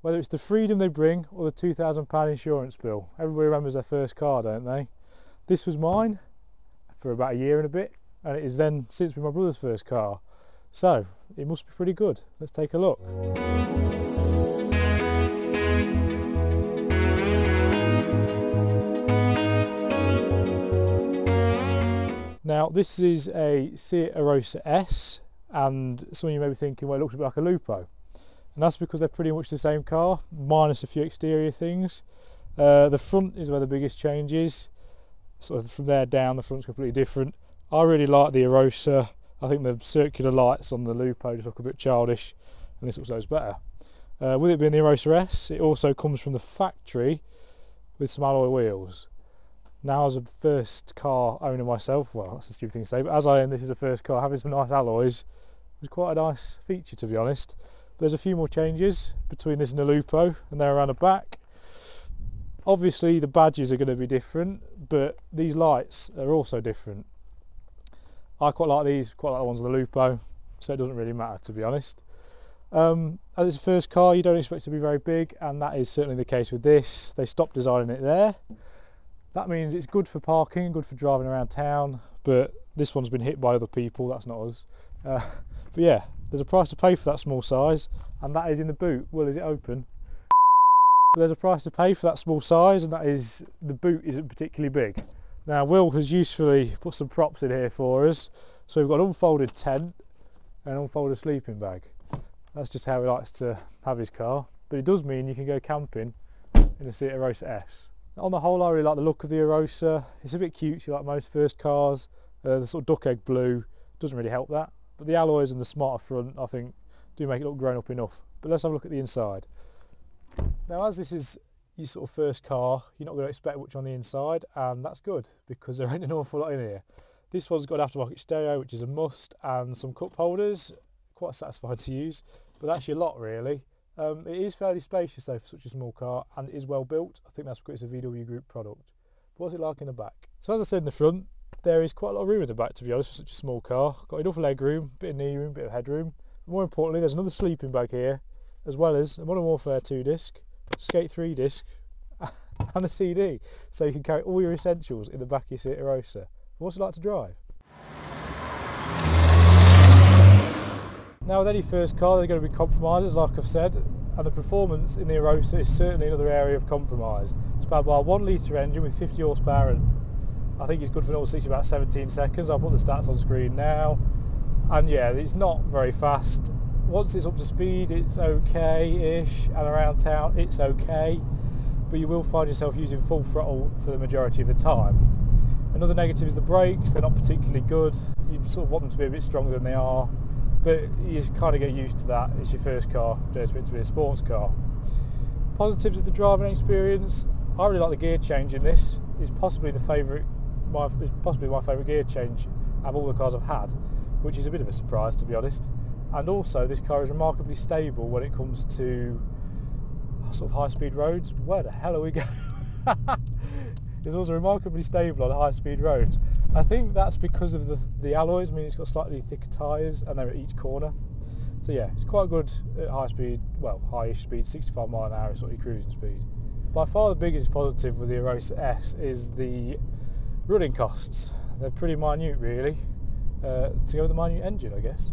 Whether it's the freedom they bring or the £2,000 insurance bill. Everybody remembers their first car, don't they? This was mine for about a year and a bit, and it is then since been my brother's first car. So it must be pretty good. Let's take a look. Now this is a Seat Arosa S, and some of you may be thinking, well, it looks a bit like a Lupo. And that's because they're pretty much the same car, minus a few exterior things. The front is where the biggest change is. Sort of from there down, the front's completely different. I really like the Arosa. I think the circular lights on the Lupo just look a bit childish, and this looks better. With it being the Arosa S, it also comes from the factory with some alloy wheels. Now, as a first car owner myself, well, that's a stupid thing to say, but as I own this as a first car, having some nice alloys was quite a nice feature, to be honest. But there's a few more changes between this and the Lupo, and they're around the back. Obviously the badges are going to be different, but these lights are also different. I quite like these, quite like the ones on the Lupo, so it doesn't really matter, to be honest. As it's a first car, you don't expect it to be very big, and that is certainly the case with this. They stopped designing it there. That means it's good for parking, good for driving around town, but this one's been hit by other people, that's not us. But yeah, there's a price to pay for that small size, and that is in the boot. Well, is it open? There's a price to pay for that small size, and that is the boot isn't particularly big. Now Will has usefully put some props in here for us. So we've got an unfolded tent and an unfolded sleeping bag. That's just how he likes to have his car, but it does mean you can go camping in a Seat Arosa S. On the whole, I really like the look of the Arosa. It's a bit cutesy like most first cars. The sort of duck egg blue doesn't really help that, but the alloys and the smarter front, I think, do make it look grown up enough. But let's have a look at the inside. Now, as this is your sort of first car, you're not going to expect much on the inside, and that's good because there ain't an awful lot in here. This one's got an aftermarket stereo, which is a must, and some cup holders. Quite satisfying to use, but that's your lot really. It is fairly spacious though for such a small car, and it is well built. I think that's because it's a VW Group product. But what's it like in the back? So as I said in the front, there is quite a lot of room in the back, to be honest, for such a small car. Got enough leg room, bit of knee room, bit of headroom. More importantly, there's another sleeping bag here, as well as a Modern Warfare 2 disc, Skate 3 disc, and a CD. So you can carry all your essentials in the back of your Seat Arosa. What's it like to drive? Now, with any first car, there are going to be compromises, like I've said, and the performance in the Arosa is certainly another area of compromise. It's powered by a 1 litre engine with 50 horsepower, and I think it's good for 0 to 60 about 17 seconds. I'll put the stats on screen now, and yeah, it's not very fast. Once it's up to speed, it's okay-ish, and around town, it's okay, but you will find yourself using full throttle for the majority of the time. Another negative is the brakes. They're not particularly good. You sort of want them to be a bit stronger than they are, but you just kind of get used to that. It's your first car, don't expect it to be a sports car. Positives of the driving experience, I really like the gear change in this. It's possibly my favourite gear change of all the cars I've had, which is a bit of a surprise, to be honest. And also, this car is remarkably stable when it comes to sort of high-speed roads. Where the hell are we going? It's also remarkably stable on high-speed roads. I think that's because of the alloys. I mean, it's got slightly thicker tyres, and they're at each corner. So yeah, it's quite good at high speed, well, high-ish speed, 65 mile an hour is sort of your cruising speed. By far the biggest positive with the Arosa S is the running costs. They're pretty minute, really, to go with the minute engine, I guess.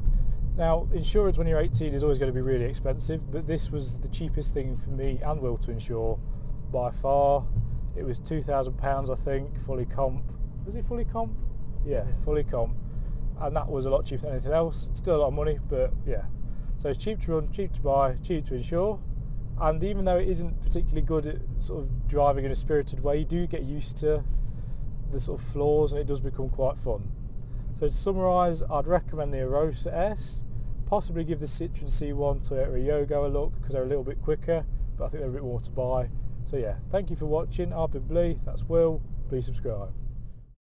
Now, insurance when you're 18 is always going to be really expensive, but this was the cheapest thing for me and Will to insure by far. It was £2,000, I think, fully comp. Was it fully comp? Yeah, fully comp. And that was a lot cheaper than anything else. Still a lot of money, but yeah. So it's cheap to run, cheap to buy, cheap to insure. And even though it isn't particularly good at sort of driving in a spirited way, you do get used to the sort of flaws, and it does become quite fun. So to summarise, I'd recommend the Arosa S. Possibly give the Citroen C1 Toyota Yogo a look, because they're a little bit quicker, but I think they're a bit more to buy. So yeah, thank you for watching. I've been Blee, that's Will. Please subscribe.